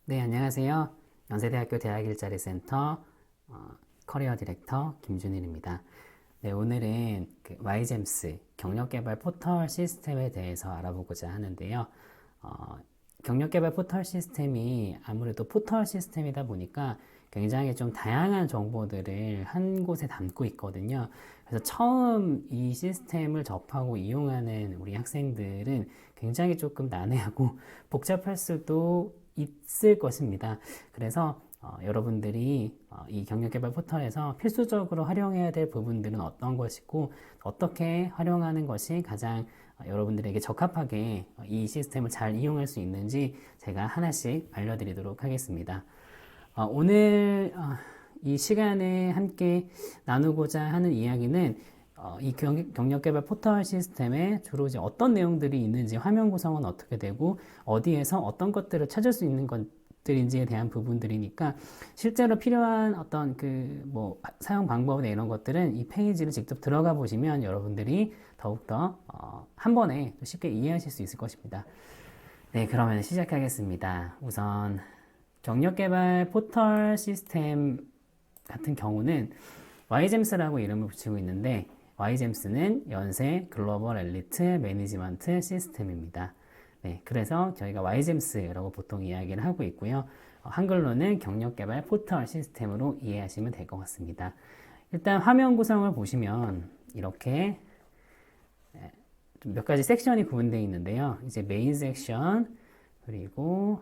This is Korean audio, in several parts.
네, 안녕하세요. 연세대학교 대학일자리센터 커리어 디렉터 김준일입니다. 네, 오늘은 YGEMS 경력개발 포털 시스템에 대해서 알아보고자 하는데요. 어, 경력개발 포털 시스템이 아무래도 포털 시스템이다 보니까 굉장히 좀 다양한 정보들을 한 곳에 담고 있거든요. 그래서 처음 이 시스템을 접하고 이용하는 우리 학생들은 굉장히 조금 난해하고 복잡할 수도 있을 것입니다. 그래서 여러분들이 이 경력개발 포털에서 필수적으로 활용해야 될 부분들은 어떤 것이고 어떻게 활용하는 것이 가장 여러분들에게 적합하게 이 시스템을 잘 이용할 수 있는지 제가 하나씩 알려드리도록 하겠습니다. 오늘 이 시간에 함께 나누고자 하는 이야기는 이 경력개발 포털 시스템에 주로 이제 어떤 내용들이 있는지, 화면 구성은 어떻게 되고 어디에서 어떤 것들을 찾을 수 있는 것들인지에 대한 부분들이니까 실제로 필요한 어떤 사용 방법이나 이런 것들은 이 페이지를 직접 들어가 보시면 여러분들이 더욱더 한 번에 쉽게 이해하실 수 있을 것입니다. 네, 그러면 시작하겠습니다. 우선 경력개발 포털 시스템 같은 경우는 YGEMS라고 이름을 붙이고 있는데 YGEMS는 연세 글로벌 엘리트 매니지먼트 시스템입니다. 네, 그래서 저희가 YGEMS라고 보통 이야기를 하고 있고요. 한글로는 경력개발 포털 시스템으로 이해하시면 될 것 같습니다. 일단 화면 구성을 보시면 이렇게 몇 가지 섹션이 구분되어 있는데요. 이제 메인 섹션 그리고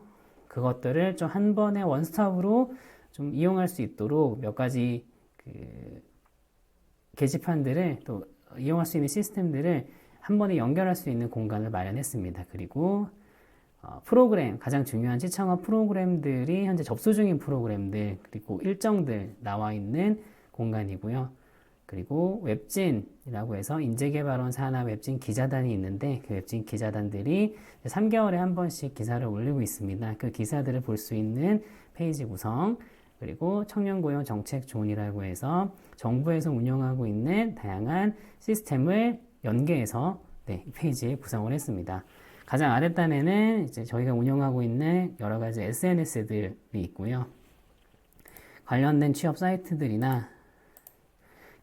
그것들을 좀 한 번에 원스톱으로 좀 이용할 수 있도록 몇 가지 게시판들을 또 이용할 수 있는 시스템들을 한 번에 연결할 수 있는 공간을 마련했습니다. 그리고 프로그램, 가장 중요한 시청업 프로그램들이 현재 접수 중인 프로그램들, 그리고 일정들 나와 있는 공간이고요. 그리고 웹진이라고 해서 인재개발원 산하 웹진 기자단이 있는데 그 웹진 기자단들이 3개월에 한 번씩 기사를 올리고 있습니다. 그 기사들을 볼 수 있는 페이지 구성, 그리고 청년고용 정책존이라고 해서 정부에서 운영하고 있는 다양한 시스템을 연계해서 이 페이지에 구성을 했습니다. 가장 아랫단에는 이제 저희가 운영하고 있는 여러 가지 SNS들이 있고요. 관련된 취업 사이트들이나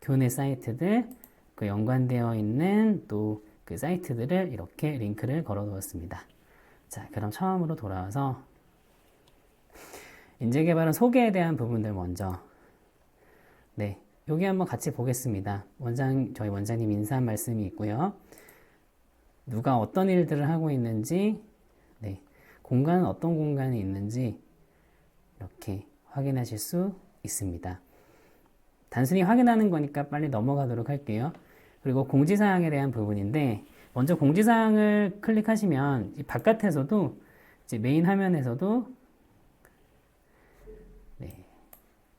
교내 사이트들, 그 연관되어 있는 또 그 사이트들을 이렇게 링크를 걸어 두었습니다. 자, 그럼 처음으로 돌아와서 인재개발은 소개에 대한 부분들 먼저. 네, 여기 한번 같이 보겠습니다. 저희 원장님 인사 말씀이 있고요. 누가 어떤 일들을 하고 있는지, 네, 공간은 어떤 공간이 있는지 이렇게 확인하실 수 있습니다. 단순히 확인하는 거니까 빨리 넘어가도록 할게요. 그리고 공지사항에 대한 부분인데 먼저 공지사항을 클릭하시면 이 바깥에서도 이제 메인 화면에서도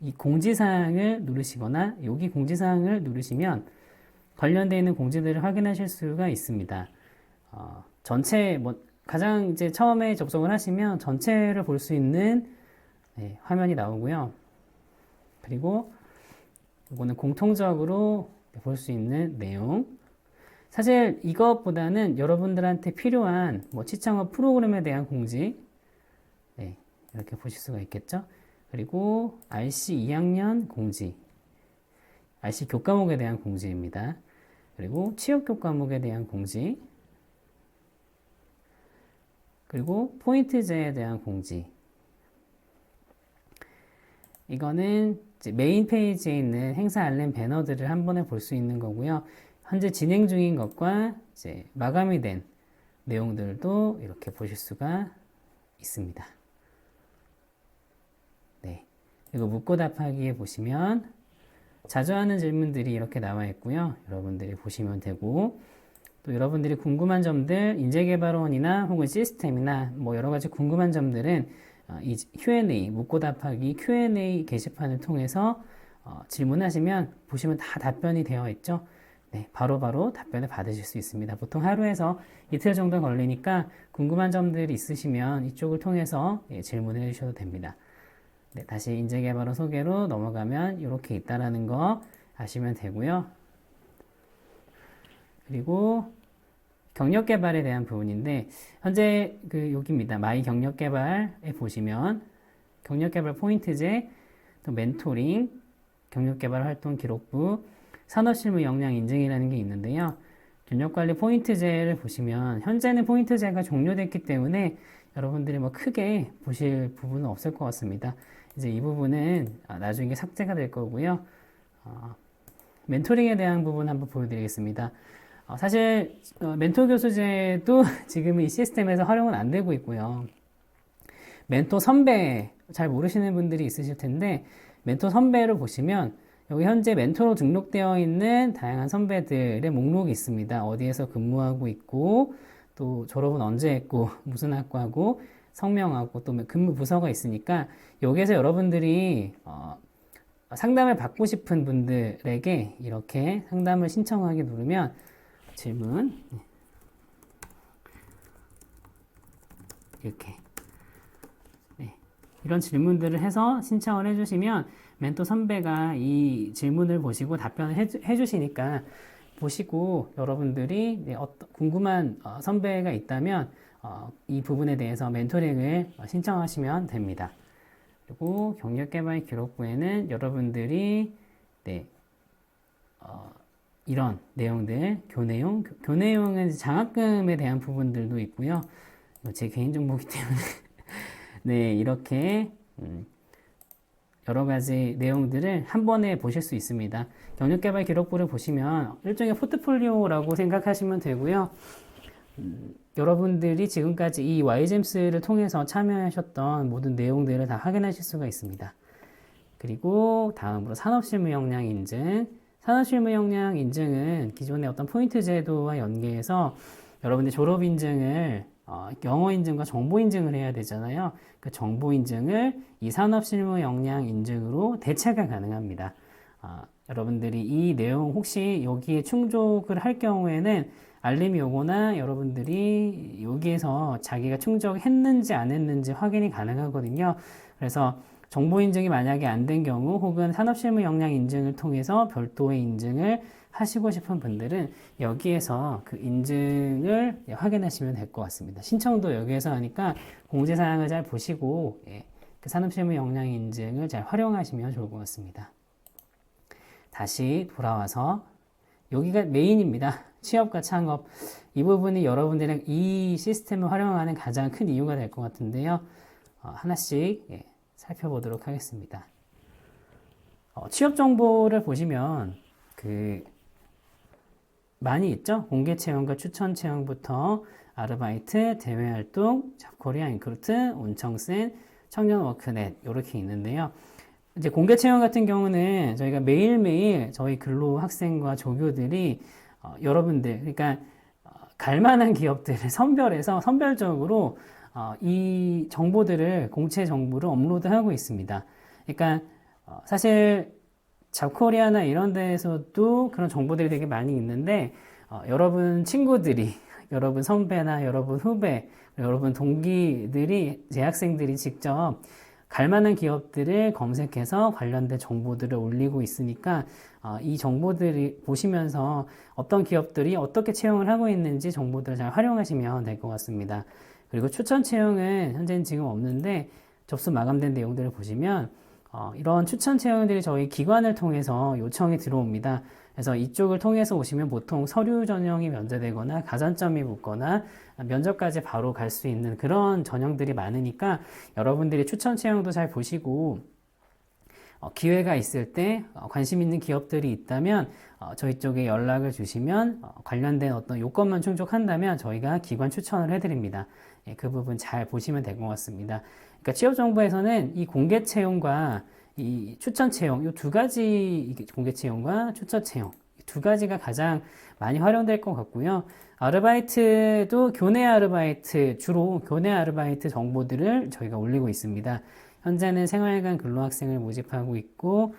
이 공지사항을 누르시거나 여기 공지사항을 누르시면 관련되어 있는 공지들을 확인하실 수가 있습니다. 전체 가장 이제 처음에 접속을 하시면 전체를 볼 수 있는 화면이 나오고요. 그리고 이거는 공통적으로 볼 수 있는 내용. 사실 이것보다는 여러분들한테 필요한 시청업 프로그램에 대한 공지 이렇게 보실 수가 있겠죠. 그리고 RC 2학년 공지, RC 교과목에 대한 공지입니다. 그리고 취업 교과목에 대한 공지, 그리고 포인트제에 대한 공지. 이거는 메인 페이지에 있는 행사 알림 배너들을 한 번에 볼 수 있는 거고요. 현재 진행 중인 것과 이제 마감이 된 내용들도 이렇게 보실 수가 있습니다. 네. 그리고 묻고 답하기에 보시면 자주 하는 질문들이 이렇게 나와 있고요. 여러분들이 보시면 되고 또 여러분들이 궁금한 점들 인재개발원이나 혹은 시스템이나 여러 가지 궁금한 점들은 이 Q&A 묻고 답하기 Q&A 게시판을 통해서 질문하시면 보시면 다 답변이 되어 있죠. 네, 바로바로 답변을 받으실 수 있습니다. 보통 하루에서 이틀 정도 걸리니까 궁금한 점들이 있으시면 이쪽을 통해서 질문해 주셔도 됩니다. 네, 다시 인재개발원 소개로 넘어가면 이렇게 있다라는 거 아시면 되고요. 그리고 경력 개발에 대한 부분인데, 현재 여기입니다. 마이 경력 개발에 보시면 경력 개발 포인트제, 또 멘토링, 경력 개발 활동 기록부, 산업 실무 역량 인증이라는 게 있는데요. 경력 관리 포인트제를 보시면 현재는 포인트제가 종료됐기 때문에 여러분들이 뭐 크게 보실 부분은 없을 것 같습니다. 이제 이 부분은 나중에 삭제가 될 거고요. 멘토링에 대한 부분 한번 보여드리겠습니다. 사실 멘토 교수제도 지금은 이 시스템에서 활용은 안 되고 있고요. 멘토 선배 잘 모르시는 분들이 있으실 텐데, 멘토 선배를 보시면 여기 현재 멘토로 등록되어 있는 다양한 선배들의 목록이 있습니다. 어디에서 근무하고 있고, 또 졸업은 언제 했고, 무슨 학과고, 성명하고, 또 근무 부서가 있으니까 여기에서 여러분들이 상담을 받고 싶은 분들에게 이렇게 상담을 신청하기 누르면 질문 이렇게 이런 질문들을 해서 신청을 해주시면 멘토 선배가 이 질문을 보시고 답변을 해주시니까 보시고 여러분들이 궁금한 선배가 있다면 이 부분에 대해서 멘토링을 신청하시면 됩니다. 그리고 경력개발 기록부에는 여러분들이 이런 내용들, 교내용은 장학금에 대한 부분들도 있고요. 제 개인정보이기 때문에 네, 이렇게 여러 가지 내용들을 한 번에 보실 수 있습니다. 경력개발 기록부를 보시면 일종의 포트폴리오라고 생각하시면 되고요. 여러분들이 지금까지 이 YGEMS를 통해서 참여하셨던 모든 내용들을 다 확인하실 수가 있습니다. 그리고 다음으로 산업실무 역량 인증. 산업실무 역량 인증은 기존의 어떤 포인트 제도와 연계해서 여러분들 졸업 인증을 영어 인증과 정보 인증을 해야 되잖아요. 그 정보 인증을 이 산업실무 역량 인증으로 대체가 가능합니다. 여러분들이 이 내용 혹시 여기에 충족을 할 경우에는 알림이 오거나 여러분들이 여기에서 자기가 충족했는지 안 했는지 확인이 가능하거든요. 그래서 정보 인증이 만약에 안 된 경우 혹은 산업실무 역량 인증을 통해서 별도의 인증을 하시고 싶은 분들은 여기에서 그 인증을 확인하시면 될 것 같습니다. 신청도 여기에서 하니까 공지사항을 잘 보시고 그 산업실무 역량 인증을 잘 활용하시면 좋을 것 같습니다. 다시 돌아와서 여기가 메인입니다. 취업과 창업. 이 부분이 여러분들이 이 시스템을 활용하는 가장 큰 이유가 될 것 같은데요. 하나씩 살펴보도록 하겠습니다. 취업 정보를 보시면 많이 있죠? 공개 채용과 추천 채용부터 아르바이트, 대외활동, 잡코리아 인크루트, 온청센, 청년워크넷 이렇게 있는데요. 이제 공개 채용 같은 경우는 저희가 매일매일 저희 근로 학생과 조교들이 여러분들, 그러니까 갈만한 기업들을 선별해서 선별적으로 이 정보들을 공채 정보를 업로드하고 있습니다. 그러니까 사실 잡코리아나 이런 데에서도 그런 정보들이 되게 많이 있는데 여러분 친구들이, 여러분 선배나 여러분 후배, 여러분 동기들이, 재학생들이 직접 갈만한 기업들을 검색해서 관련된 정보들을 올리고 있으니까 이 정보들이 보시면서 어떤 기업들이 어떻게 채용을 하고 있는지 정보들을 잘 활용하시면 될 것 같습니다. 그리고 추천 채용은 현재는 지금 없는데 접수 마감된 내용들을 보시면 이런 추천 채용들이 저희 기관을 통해서 요청이 들어옵니다. 그래서 이쪽을 통해서 오시면 보통 서류 전형이 면제되거나 가산점이 붙거나 면접까지 바로 갈 수 있는 그런 전형들이 많으니까 여러분들이 추천 채용도 잘 보시고 기회가 있을 때 관심 있는 기업들이 있다면 저희 쪽에 연락을 주시면 관련된 어떤 요건만 충족한다면 저희가 기관 추천을 해드립니다. 그 부분 잘 보시면 될 것 같습니다. 그러니까 취업정보에서는 이 공개 채용과 이 추천 채용, 이 두 가지, 공개 채용과 추천 채용, 두 가지가 가장 많이 활용될 것 같고요. 아르바이트도 교내 아르바이트, 주로 교내 아르바이트 정보들을 저희가 올리고 있습니다. 현재는 생활관 근로학생을 모집하고 있고,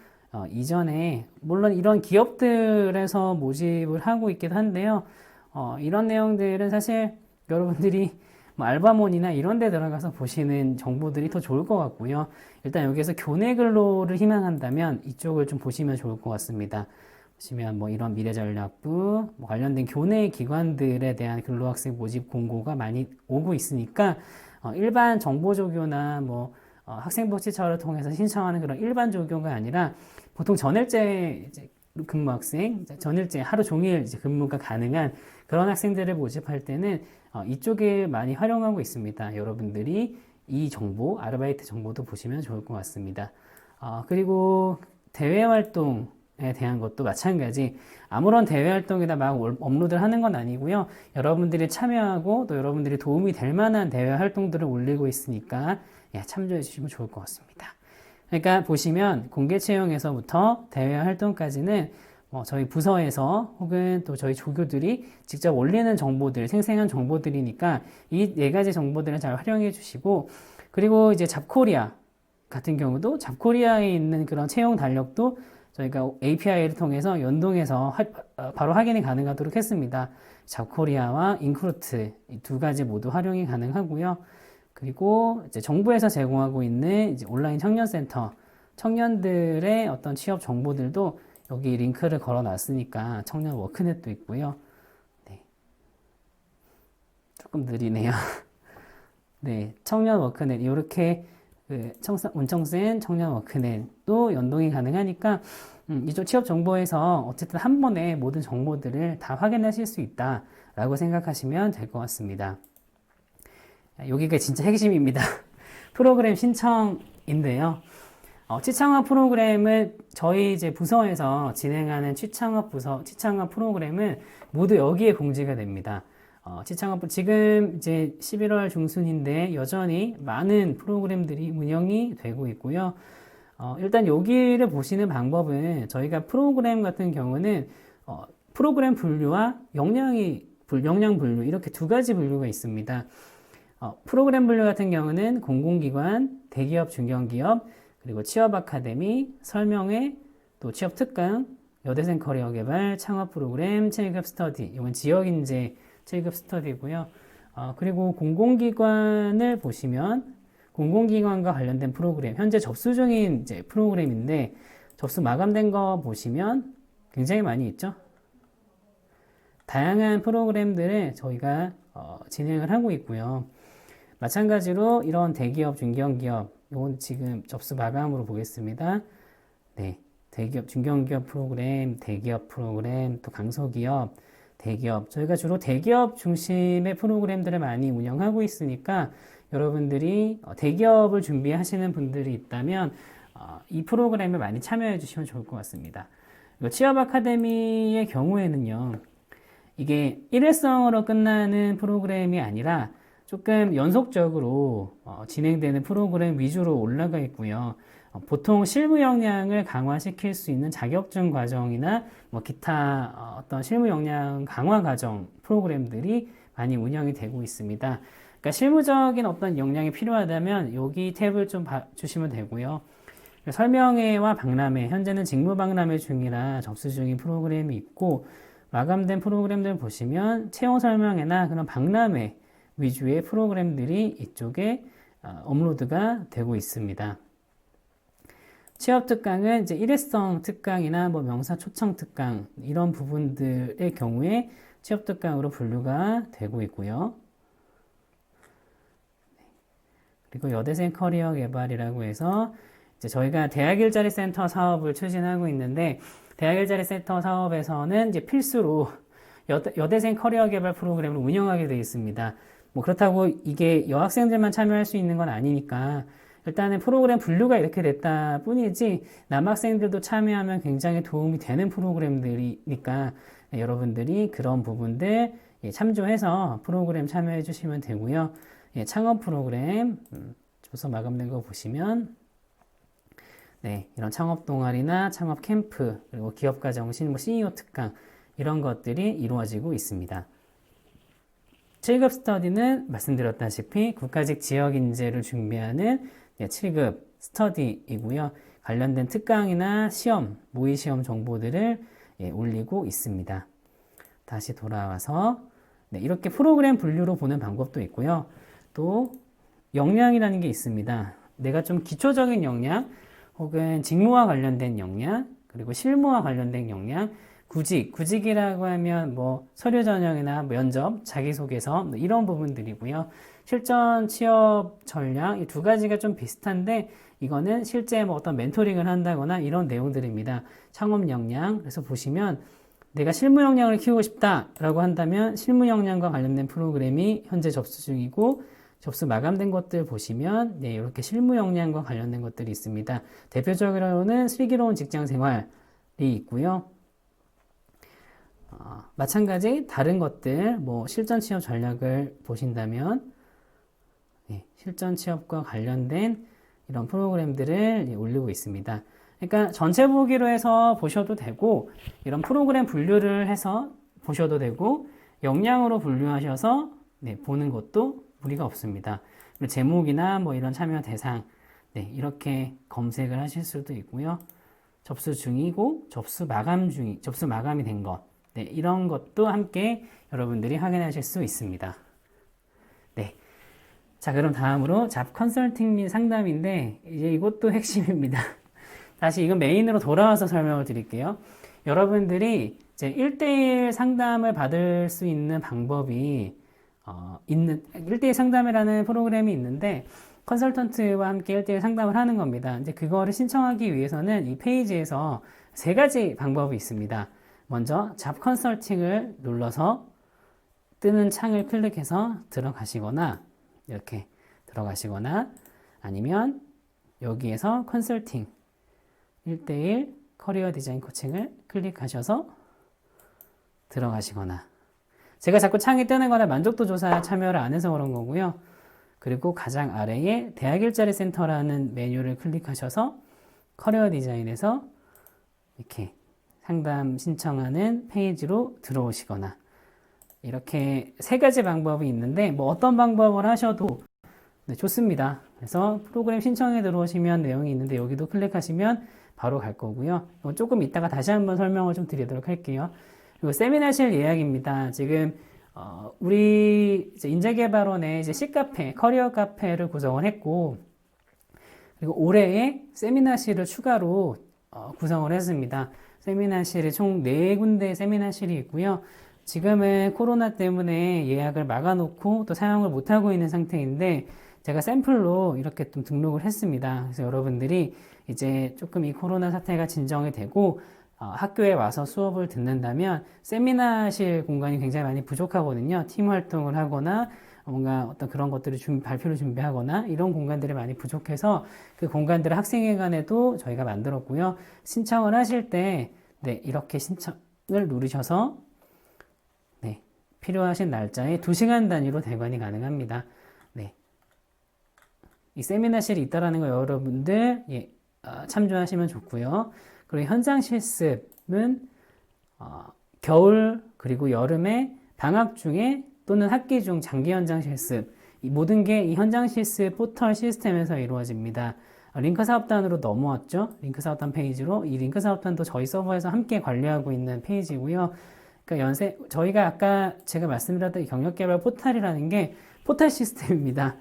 이전에, 물론 이런 기업들에서 모집을 하고 있기도 한데요. 이런 내용들은 사실 여러분들이 알바몬이나 이런 데 들어가서 보시는 정보들이 더 좋을 것 같고요. 일단 여기서 교내 근로를 희망한다면 이쪽을 좀 보시면 좋을 것 같습니다. 보시면 뭐 이런 미래전략부 뭐 관련된 교내 기관들에 대한 근로학생 모집 공고가 많이 오고 있으니까 일반 정보조교나 뭐 학생복지처를 통해서 신청하는 그런 일반 조교가 아니라 보통 전일제 근무 학생, 전일제 하루 종일 이제 근무가 가능한 그런 학생들을 모집할 때는 이쪽에 많이 활용하고 있습니다. 여러분들이 이 정보, 아르바이트 정보도 보시면 좋을 것 같습니다. 그리고 대외 활동에 대한 것도 마찬가지. 아무런 대외 활동에다 막 업로드를 하는 건 아니고요. 여러분들이 참여하고 또 여러분들이 도움이 될 만한 대외 활동들을 올리고 있으니까 참조해 주시면 좋을 것 같습니다. 그러니까 보시면 공개 채용에서부터 대외 활동까지는 저희 부서에서 혹은 또 저희 조교들이 직접 올리는 정보들, 생생한 정보들이니까 이 네 가지 정보들을 잘 활용해 주시고, 그리고 이제 잡코리아 같은 경우도 잡코리아에 있는 그런 채용 달력도 저희가 API를 통해서 연동해서 바로 확인이 가능하도록 했습니다. 잡코리아와 인크루트 이 두 가지 모두 활용이 가능하고요. 그리고 이제 정부에서 제공하고 있는 이제 온라인 청년센터, 청년들의 어떤 취업 정보들도 여기 링크를 걸어 놨으니까 청년 워크넷도 있고요. 네. 조금 느리네요. 네, 청년 워크넷 이렇게 운청센 청년 워크넷도 연동이 가능하니까 이쪽 취업 정보에서 어쨌든 한 번에 모든 정보들을 다 확인하실 수 있다라고 생각하시면 될 것 같습니다. 여기가 진짜 핵심입니다. 프로그램 신청인데요. 취창업 프로그램을 저희 이제 부서에서 진행하는 취창업 프로그램은 모두 여기에 공지가 됩니다. 취창업 지금 이제 11월 중순인데 여전히 많은 프로그램들이 운영이 되고 있고요. 일단 여기를 보시는 방법은 저희가 프로그램 같은 경우는 프로그램 분류와 역량 분류 이렇게 두 가지 분류가 있습니다. 프로그램 분류 같은 경우는 공공기관, 대기업, 중견기업, 그리고 취업 아카데미, 설명회, 또 취업 특강, 여대생 커리어 개발, 창업 프로그램, 7급 스터디. 이건 지역 인재 7급 스터디고요. 그리고 공공기관을 보시면 공공기관과 관련된 프로그램, 현재 접수 중인 이제 프로그램인데 접수 마감된 거 보시면 굉장히 많이 있죠. 다양한 프로그램들을 저희가 진행을 하고 있고요. 마찬가지로 이런 대기업, 중견기업, 이건 지금 접수 마감으로 보겠습니다. 네, 대기업, 중견기업 프로그램, 대기업 프로그램, 또 강소기업, 대기업. 저희가 주로 대기업 중심의 프로그램들을 많이 운영하고 있으니까 여러분들이 대기업을 준비하시는 분들이 있다면 이 프로그램에 많이 참여해 주시면 좋을 것 같습니다. 취업 아카데미의 경우에는요, 이게 일회성으로 끝나는 프로그램이 아니라 조금 연속적으로 진행되는 프로그램 위주로 올라가 있고요. 보통 실무 역량을 강화시킬 수 있는 자격증 과정이나 뭐 기타 어떤 실무 역량 강화 과정 프로그램들이 많이 운영이 되고 있습니다. 그러니까 실무적인 어떤 역량이 필요하다면 여기 탭을 좀 봐주시면 되고요. 설명회와 박람회, 현재는 직무 박람회 중이라 접수 중인 프로그램이 있고, 마감된 프로그램들 보시면 채용 설명회나 그런 박람회 위주의 프로그램들이 이쪽에 업로드가 되고 있습니다. 취업 특강은 이제 일회성 특강이나 뭐 명사 초청 특강 이런 부분들의 경우에 취업 특강으로 분류가 되고 있고요. 그리고 여대생 커리어 개발이라고 해서 이제 저희가 대학 일자리 센터 사업을 추진하고 있는데, 대학 일자리 센터 사업에서는 이제 필수로 여대생 커리어 개발 프로그램을 운영하게 되어 있습니다. 뭐 그렇다고 이게 여학생들만 참여할 수 있는 건 아니니까 일단은 프로그램 분류가 이렇게 됐다 뿐이지 남학생들도 참여하면 굉장히 도움이 되는 프로그램들이니까 여러분들이 그런 부분들 참조해서 프로그램 참여해 주시면 되고요. 창업 프로그램 조서 마감된 거 보시면 이런 창업 동아리나 창업 캠프, 그리고 기업가 정신, 뭐 CEO 특강 이런 것들이 이루어지고 있습니다. 7급 스터디는 말씀드렸다시피 국가직 지역 인재를 준비하는 7급 스터디이고요. 관련된 특강이나 시험, 모의 시험 정보들을 올리고 있습니다. 다시 돌아와서 이렇게 프로그램 분류로 보는 방법도 있고요. 또 역량이라는 게 있습니다. 내가 좀 기초적인 역량 혹은 직무와 관련된 역량, 그리고 실무와 관련된 역량, 구직이라고 하면 뭐 서류 전형이나 면접, 자기소개서 뭐 이런 부분들이고요. 실전 취업 전략 이 두 가지가 좀 비슷한데 이거는 실제 뭐 어떤 멘토링을 한다거나 이런 내용들입니다. 창업 역량. 그래서 보시면 내가 실무 역량을 키우고 싶다라고 한다면 실무 역량과 관련된 프로그램이 현재 접수 중이고 접수 마감된 것들 보시면 네, 이렇게 실무 역량과 관련된 것들이 있습니다. 대표적으로는 슬기로운 직장 생활이 있고요. 마찬가지 다른 것들 뭐 실전 취업 전략을 보신다면 네, 실전 취업과 관련된 이런 프로그램들을 올리고 있습니다. 그러니까 전체 보기로 해서 보셔도 되고 이런 프로그램 분류를 해서 보셔도 되고 역량으로 분류하셔서 네, 보는 것도 무리가 없습니다. 제목이나 뭐 이런 참여 대상 네, 이렇게 검색을 하실 수도 있고요. 접수 중이고 접수 마감이 된 것 네, 이런 것도 함께 여러분들이 확인하실 수 있습니다. 네. 자, 그럼 다음으로 잡 컨설팅 및 상담인데 이제 이것도 핵심입니다. 다시 이건 메인으로 돌아와서 설명을 드릴게요. 여러분들이 이제 1대1 상담을 받을 수 있는 방법이 1대1 상담이라는 프로그램이 있는데 컨설턴트와 함께 1대1 상담을 하는 겁니다. 이제 그거를 신청하기 위해서는 이 페이지에서 세 가지 방법이 있습니다. 먼저 잡 컨설팅을 눌러서 뜨는 창을 클릭해서 들어가시거나 이렇게 들어가시거나 아니면 여기에서 컨설팅 1대1 커리어 디자인 코칭을 클릭하셔서 들어가시거나 제가 자꾸 창이 뜨는 거나 만족도 조사 참여를 안 해서 그런 거고요. 그리고 가장 아래에 대학 일자리 센터라는 메뉴를 클릭하셔서 커리어 디자인에서 이렇게 상담 신청하는 페이지로 들어오시거나 이렇게 세 가지 방법이 있는데 뭐 어떤 방법을 하셔도 네, 좋습니다. 그래서 프로그램 신청에 들어오시면 내용이 있는데 여기도 클릭하시면 바로 갈 거고요. 조금 이따가 다시 한번 설명을 좀 드리도록 할게요. 그리고 세미나실 예약입니다. 지금 우리 이제 인재개발원의 이제 C카페, 커리어 카페를 구성을 했고 그리고 올해에 세미나실을 추가로 구성을 했습니다. 세미나실이 총 4군데 세미나실이 있고요. 지금은 코로나 때문에 예약을 막아놓고 또 사용을 못하고 있는 상태인데 제가 샘플로 이렇게 좀 등록을 했습니다. 그래서 여러분들이 이제 조금 이 코로나 사태가 진정이 되고 학교에 와서 수업을 듣는다면 세미나실 공간이 굉장히 많이 부족하거든요. 팀 활동을 하거나 뭔가 어떤 그런 것들을 발표를 준비하거나 이런 공간들이 많이 부족해서 그 공간들을 학생회관에도 저희가 만들었고요. 신청을 하실 때 네, 이렇게 신청을 누르셔서 네, 필요하신 날짜에 2시간 단위로 대관이 가능합니다. 네. 이 세미나실이 있다라는 거 여러분들 참조하시면 좋고요. 그리고 현장 실습은 겨울 그리고 여름에 방학 중에 또는 학기 중 장기 현장 실습 이 모든 게 이 현장 실습 포털 시스템에서 이루어집니다. 링크 사업단으로 넘어왔죠. 링크 사업단 페이지로 이 링크 사업단도 저희 서버에서 함께 관리하고 있는 페이지고요. 그러니까 저희가 아까 제가 말씀드렸던 경력개발 포털이라는 게 포털 시스템입니다.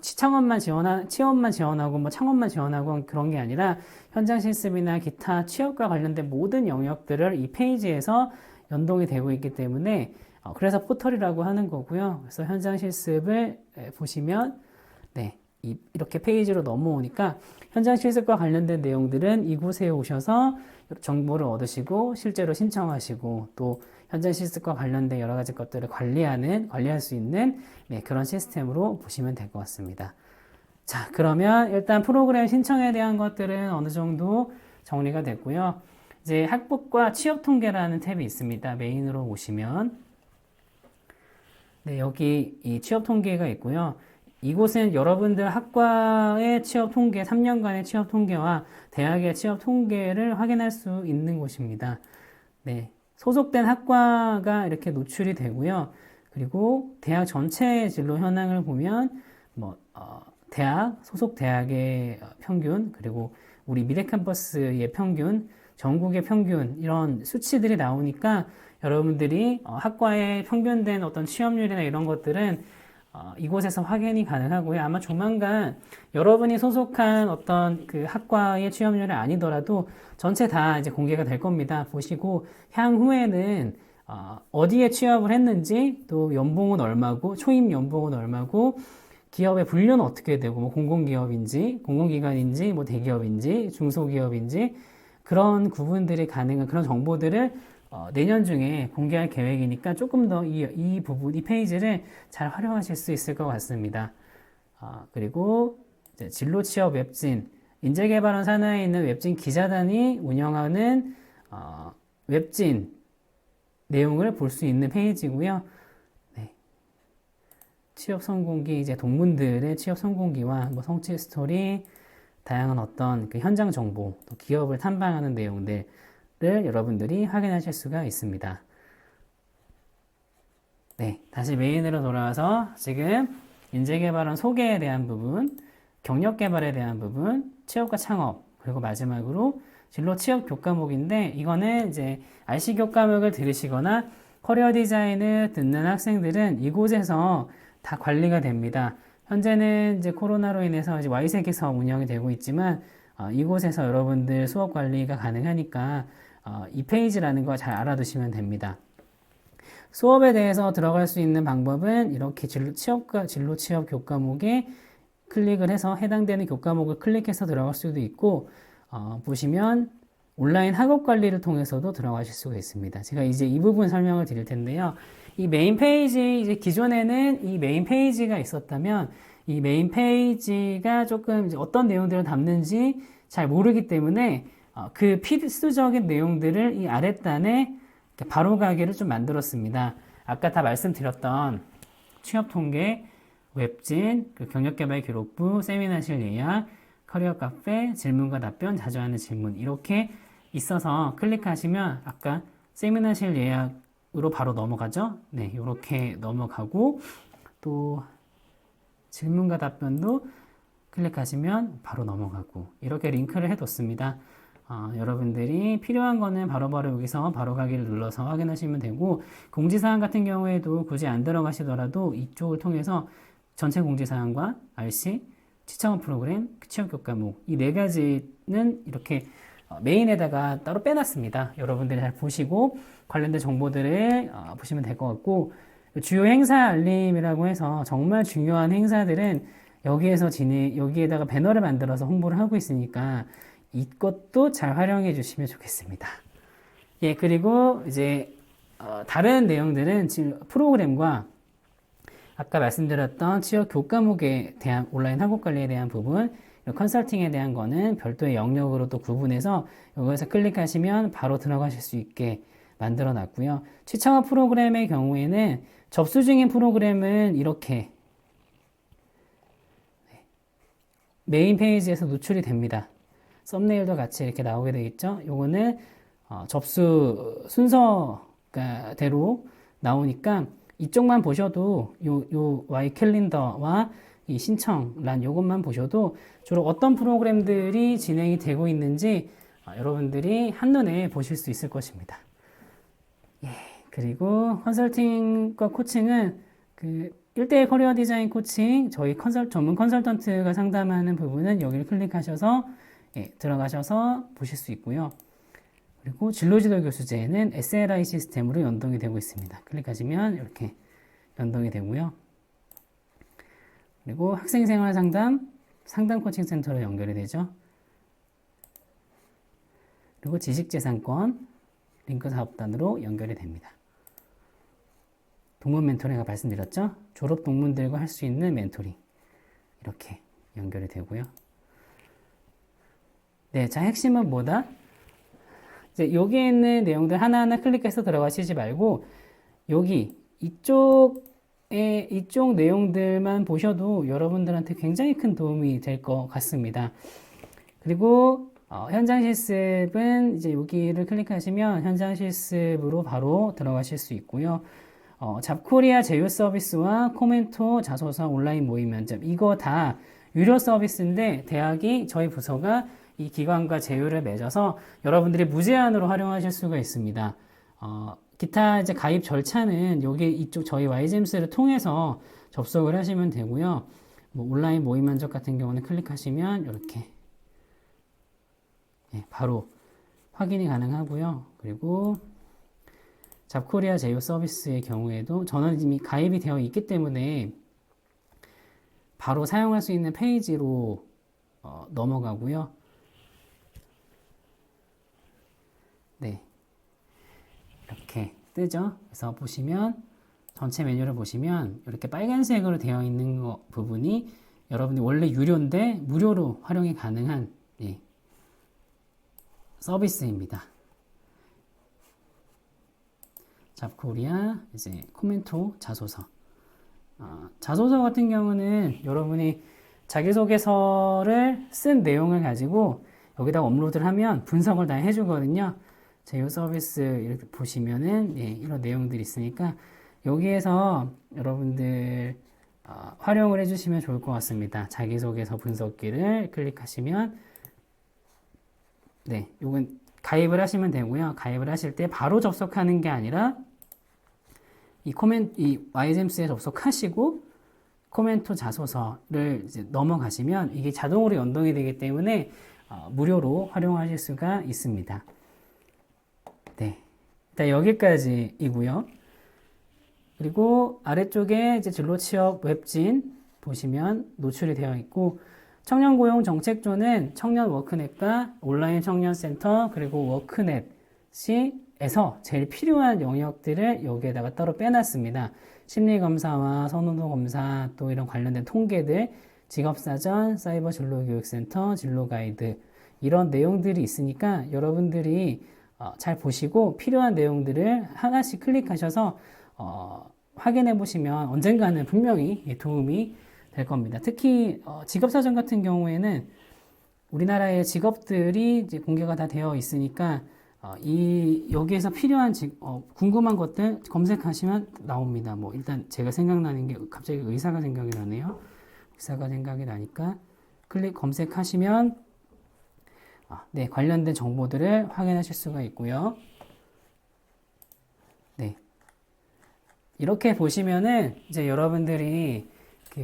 취업만 지원하고 뭐 창업만 지원하고 그런 게 아니라 현장 실습이나 기타 취업과 관련된 모든 영역들을 이 페이지에서 연동이 되고 있기 때문에 그래서 포털이라고 하는 거고요. 그래서 현장 실습을 보시면 네, 이렇게 페이지로 넘어오니까 현장 실습과 관련된 내용들은 이곳에 오셔서 정보를 얻으시고 실제로 신청하시고 또 현장 실습과 관련된 여러 가지 것들을 관리할 수 있는 네, 그런 시스템으로 보시면 될 것 같습니다. 자, 그러면 일단 프로그램 신청에 대한 것들은 어느 정도 정리가 됐고요. 이제 학폭과 취업 통계라는 탭이 있습니다. 메인으로 오시면 네, 여기 이 취업 통계가 있고요. 이곳은 여러분들 학과의 취업 통계, 3년간의 취업 통계와 대학의 취업 통계를 확인할 수 있는 곳입니다. 네. 소속된 학과가 이렇게 노출이 되고요. 그리고 대학 전체의 진로 현황을 보면, 소속 대학의 평균, 그리고 우리 미래캠퍼스의 평균, 전국의 평균, 이런 수치들이 나오니까 여러분들이 학과에 평균된 어떤 취업률이나 이런 것들은 이곳에서 확인이 가능하고요. 아마 조만간 여러분이 소속한 어떤 그 학과의 취업률이 아니더라도 전체 다 이제 공개가 될 겁니다. 보시고 향후에는 어디에 취업을 했는지, 또 연봉은 얼마고, 초임 연봉은 얼마고, 기업의 분류는 어떻게 되고, 뭐 공공기업인지, 공공기관인지, 뭐 대기업인지, 중소기업인지, 그런 구분들이 가능한 그런 정보들을 내년 중에 공개할 계획이니까 조금 더 이 부분, 이 페이지를 잘 활용하실 수 있을 것 같습니다. 그리고 이제 진로 취업 웹진, 인재개발원 산하에 있는 웹진 기자단이 운영하는 웹진 내용을 볼 수 있는 페이지고요. 네. 취업 성공기, 이제 동문들의 취업 성공기와 뭐 성취 스토리, 다양한 어떤 그 현장 정보, 또 기업을 탐방하는 내용들을 여러분들이 확인하실 수가 있습니다. 네, 다시 메인으로 돌아와서 지금 인재개발원 소개에 대한 부분, 경력개발에 대한 부분, 취업과 창업, 그리고 마지막으로 진로 취업 교과목인데, 이거는 이제 RC 교과목을 들으시거나 커리어 디자인을 듣는 학생들은 이곳에서 다 관리가 됩니다. 현재는 이제 코로나로 인해서 이제 Y색에서 운영이 되고 있지만, 이곳에서 여러분들 수업 관리가 가능하니까 이 페이지라는 거 잘 알아두시면 됩니다. 수업에 대해서 들어갈 수 있는 방법은 이렇게 진로 취업 교과목에 클릭을 해서 해당되는 교과목을 클릭해서 들어갈 수도 있고, 보시면 온라인 학업 관리를 통해서도 들어가실 수가 있습니다. 제가 이제 이 부분 설명을 드릴 텐데요. 이 메인 페이지, 이제 기존에는 이 메인 페이지가 있었다면 이 메인 페이지가 조금 이제 어떤 내용들을 담는지 잘 모르기 때문에 그 필수적인 내용들을 이 아랫단에 바로 가기를 좀 만들었습니다. 아까 다 말씀드렸던 취업 통계, 웹진, 그 경력개발 기록부, 세미나실 예약, 커리어 카페, 질문과 답변, 자주 하는 질문, 이렇게 있어서 클릭하시면 아까 세미나실 예약으로 바로 넘어가죠. 네, 이렇게 넘어가고, 또 질문과 답변도 클릭하시면 바로 넘어가고, 이렇게 링크를 해뒀습니다. 여러분들이 필요한 거는 바로바로 여기서 바로 가기를 눌러서 확인하시면 되고, 공지사항 같은 경우에도 굳이 안 들어가시더라도 이쪽을 통해서 전체 공지사항과 RC, 취창업 프로그램, 취업 교과목, 이 네 가지는 이렇게 메인에다가 따로 빼놨습니다. 여러분들이 잘 보시고 관련된 정보들을 보시면 될 것 같고, 주요 행사 알림이라고 해서 정말 중요한 행사들은 여기에다가 배너를 만들어서 홍보를 하고 있으니까 이것도 잘 활용해 주시면 좋겠습니다. 예, 그리고 이제 다른 내용들은 지금 프로그램과 아까 말씀드렸던 취업 교과목에 대한 온라인 학업 관리에 대한 부분, 컨설팅에 대한 거는 별도의 영역으로 또 구분해서 여기서 클릭하시면 바로 들어가실 수 있게 만들어 놨고요. 취창업 프로그램의 경우에는 접수 중인 프로그램은 이렇게 메인 페이지에서 노출이 됩니다. 썸네일도 같이 이렇게 나오게 되겠죠. 요거는 접수 순서대로 나오니까 이쪽만 보셔도 요 Y 캘린더와 이 신청란 요것만 보셔도 주로 어떤 프로그램들이 진행이 되고 있는지 여러분들이 한눈에 보실 수 있을 것입니다. 예, 그리고 컨설팅과 코칭은 그 1대1 커리어 디자인 코칭 저희 전문 컨설턴트가 상담하는 부분은 여기를 클릭하셔서 들어가셔서 보실 수 있고요. 그리고 진로지도 교수제는 SLI 시스템으로 연동이 되고 있습니다. 클릭하시면 이렇게 연동이 되고요. 그리고 학생생활 상담 코칭 센터로 연결이 되죠. 그리고 지식재산권 링크 사업단으로 연결이 됩니다. 동문 멘토링 아까 말씀드렸죠. 졸업 동문들과 할 수 있는 멘토링 이렇게 연결이 되고요. 네, 자 핵심은 뭐다? 이제 여기에 있는 내용들 하나하나 클릭해서 들어가시지 말고 이쪽 내용들만 보셔도 여러분들한테 굉장히 큰 도움이 될 것 같습니다. 그리고 현장 실습은 이제 여기를 클릭하시면 현장 실습으로 바로 들어가실 수 있고요. 잡코리아 제휴 서비스와 코멘토 자소서 온라인 모의 면접 이거 다 유료 서비스인데 대학이 저희 부서가 이 기관과 제휴를 맺어서 여러분들이 무제한으로 활용하실 수가 있습니다. 기타 이제 가입 절차는 여기 이쪽 저희 YGEMS를 통해서 접속을 하시면 되고요. 뭐 온라인 모의 면접 같은 경우는 클릭하시면 이렇게 바로 확인이 가능하고요. 그리고 잡코리아 제휴 서비스의 경우에도 저는 이미 가입이 되어 있기 때문에 바로 사용할 수 있는 페이지로 넘어가고요. 네, 이렇게 뜨죠. 그래서 보시면 전체 메뉴를 보시면 이렇게 빨간색으로 되어 있는 부분이 여러분이 원래 유료인데 무료로 활용이 가능한 서비스입니다. 잡코리아 이제 코멘토 자소서. 자소서 같은 경우는 여러분이 자기소개서를 쓴 내용을 가지고 여기다 업로드를 하면 분석을 다 해주거든요. 제휴 서비스 이렇게 보시면은 이런 내용들이 있으니까 여기에서 여러분들 활용을 해주시면 좋을 것 같습니다. 자기소개서 분석기를 클릭하시면 요건 가입을 하시면 되고요. 가입을 하실 때 바로 접속하는 게 아니라 이 YGEMS에 접속하시고 코멘토 자소서를 이제 넘어가시면 이게 자동으로 연동이 되기 때문에 무료로 활용하실 수가 있습니다. 네, 일단 여기까지이고요. 그리고 아래쪽에 이제 진로 취업 웹진 보시면 노출이 되어 있고 청년고용정책조는 청년 워크넷과 온라인 청년센터 그리고 워크넷에서 제일 필요한 영역들을 여기에다가 따로 빼놨습니다. 심리검사와 선호도검사 또 이런 관련된 통계들, 직업사전, 사이버 진로교육센터, 진로가이드 이런 내용들이 있으니까 여러분들이 잘 보시고 필요한 내용들을 하나씩 클릭하셔서 확인해 보시면 언젠가는 분명히 도움이 될 겁니다. 특히 직업사전 같은 경우에는 우리나라의 직업들이 이제 공개가 다 되어 있으니까 여기에서 필요한 궁금한 것들 검색하시면 나옵니다. 뭐 일단 제가 생각나는 게 갑자기 의사가 생각이 나네요. 의사가 생각이 나니까 검색하시면 관련된 정보들을 확인하실 수가 있고요. 네, 이렇게 보시면은 이제 여러분들이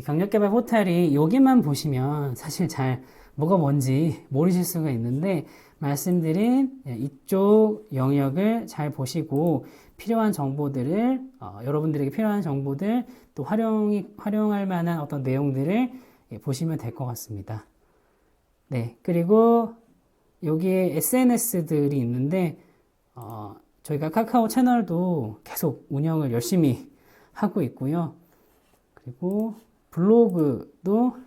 경력개발 포털이 여기만 보시면 사실 잘 뭐가 뭔지 모르실 수가 있는데 말씀드린 이쪽 영역을 잘 보시고 필요한 정보들을 여러분들에게 필요한 정보들 또 활용할 만한 어떤 내용들을 보시면 될 것 같습니다. 네, 그리고 여기에 SNS들이 있는데 저희가 카카오 채널도 계속 운영을 열심히 하고 있고요. 그리고 블로그도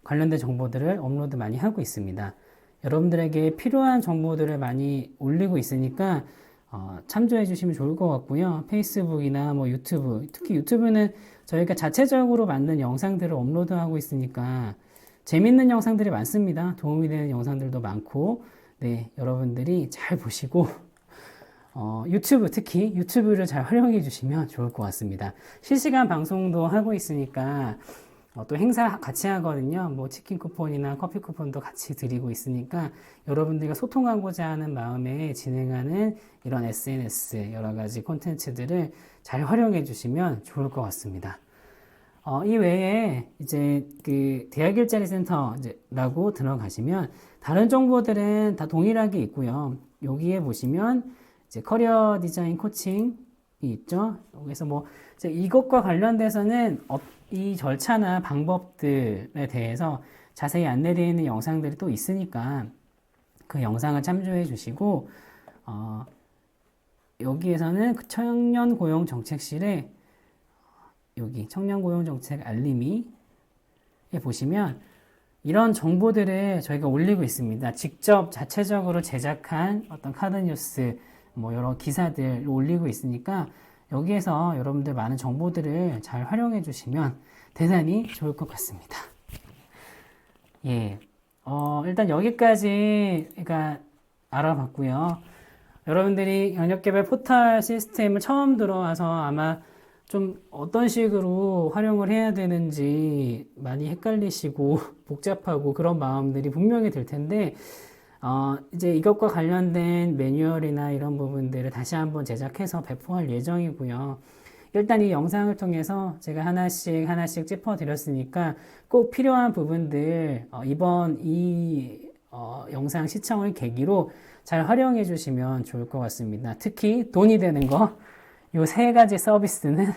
관련된 정보들을 업로드 많이 하고 있습니다. 여러분들에게 필요한 정보들을 많이 올리고 있으니까 참조해 주시면 좋을 것 같고요. 페이스북이나 뭐 유튜브, 특히 유튜브는 저희가 자체적으로 만든 영상들을 업로드하고 있으니까 재밌는 영상들이 많습니다. 도움이 되는 영상들도 많고, 네, 여러분들이 잘 보시고 유튜브, 특히 유튜브를 잘 활용해 주시면 좋을 것 같습니다. 실시간 방송도 하고 있으니까 또 행사 같이 하거든요. 뭐 치킨 쿠폰이나 커피 쿠폰도 같이 드리고 있으니까 여러분들과 소통하고자 하는 마음에 진행하는 이런 SNS 여러 가지 콘텐츠들을 잘 활용해 주시면 좋을 것 같습니다. 이 외에 이제 그 대학 일자리 센터라고 들어가시면 다른 정보들은 다 동일하게 있고요. 여기에 보시면 이제 커리어 디자인 코칭이 있죠. 그래서 뭐 이제 이것과 관련돼서는 이 절차나 방법들에 대해서 자세히 안내되어 있는 영상들이 또 있으니까 그 영상을 참조해 주시고 여기에서는 그 청년고용정책실에 여기 청년고용정책 알림이에 보시면 이런 정보들을 저희가 올리고 있습니다. 직접 자체적으로 제작한 어떤 카드뉴스 뭐 여러 기사들 올리고 있으니까 여기에서 여러분들 많은 정보들을 잘 활용해 주시면 대단히 좋을 것 같습니다. 예, 일단 여기까지가 알아봤고요. 여러분들이 경력개발 포털 시스템을 처음 들어와서 아마 좀 어떤 식으로 활용을 해야 되는지 많이 헷갈리시고 복잡하고 그런 마음들이 분명히 들 텐데 이제 이것과 관련된 매뉴얼이나 이런 부분들을 다시 한번 제작해서 배포할 예정이고요. 일단 이 영상을 통해서 제가 하나씩 짚어드렸으니까 꼭 필요한 부분들 이번 영상 시청을 계기로 잘 활용해 주시면 좋을 것 같습니다. 특히 돈이 되는 거, 요 세 가지 서비스는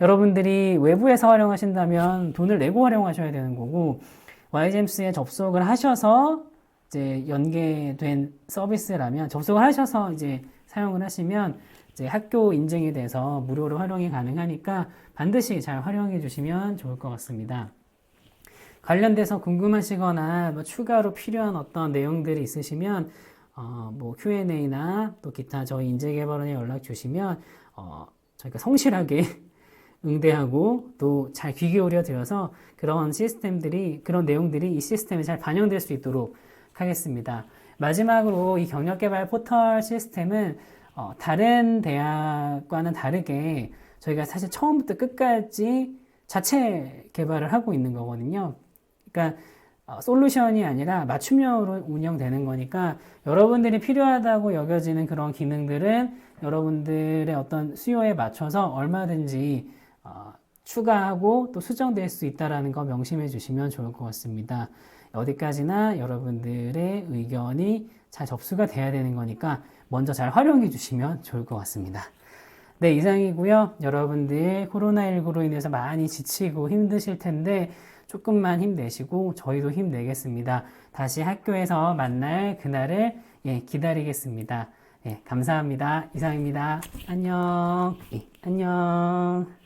여러분들이 외부에서 활용하신다면 돈을 내고 활용하셔야 되는 거고, YGEMS에 접속을 하셔서 이제 연계된 서비스라면 접속을 하셔서 이제 사용을 하시면 이제 학교 인증이 돼서 무료로 활용이 가능하니까 반드시 잘 활용해 주시면 좋을 것 같습니다. 관련돼서 궁금하시거나 뭐 추가로 필요한 어떤 내용들이 있으시면 뭐 Q&A나 또 기타 저희 인재개발원에 연락 주시면 저희가 성실하게 응대하고 또 잘 귀 기울여 드려서 그런 내용들이 이 시스템에 잘 반영될 수 있도록 하겠습니다. 마지막으로 이 경력개발 포털 시스템은 다른 대학과는 다르게 저희가 사실 처음부터 끝까지 자체 개발을 하고 있는 거거든요. 그러니까 솔루션이 아니라 맞춤형으로 운영되는 거니까 여러분들이 필요하다고 여겨지는 그런 기능들은 여러분들의 어떤 수요에 맞춰서 얼마든지 추가하고 또 수정될 수 있다는 거 명심해 주시면 좋을 것 같습니다. 어디까지나 여러분들의 의견이 잘 접수가 돼야 되는 거니까 먼저 잘 활용해 주시면 좋을 것 같습니다. 네, 이상이고요. 여러분들 코로나19로 인해서 많이 지치고 힘드실 텐데 조금만 힘내시고 저희도 힘내겠습니다. 다시 학교에서 만날 그날을 기다리겠습니다. 감사합니다. 이상입니다. 안녕. 안녕.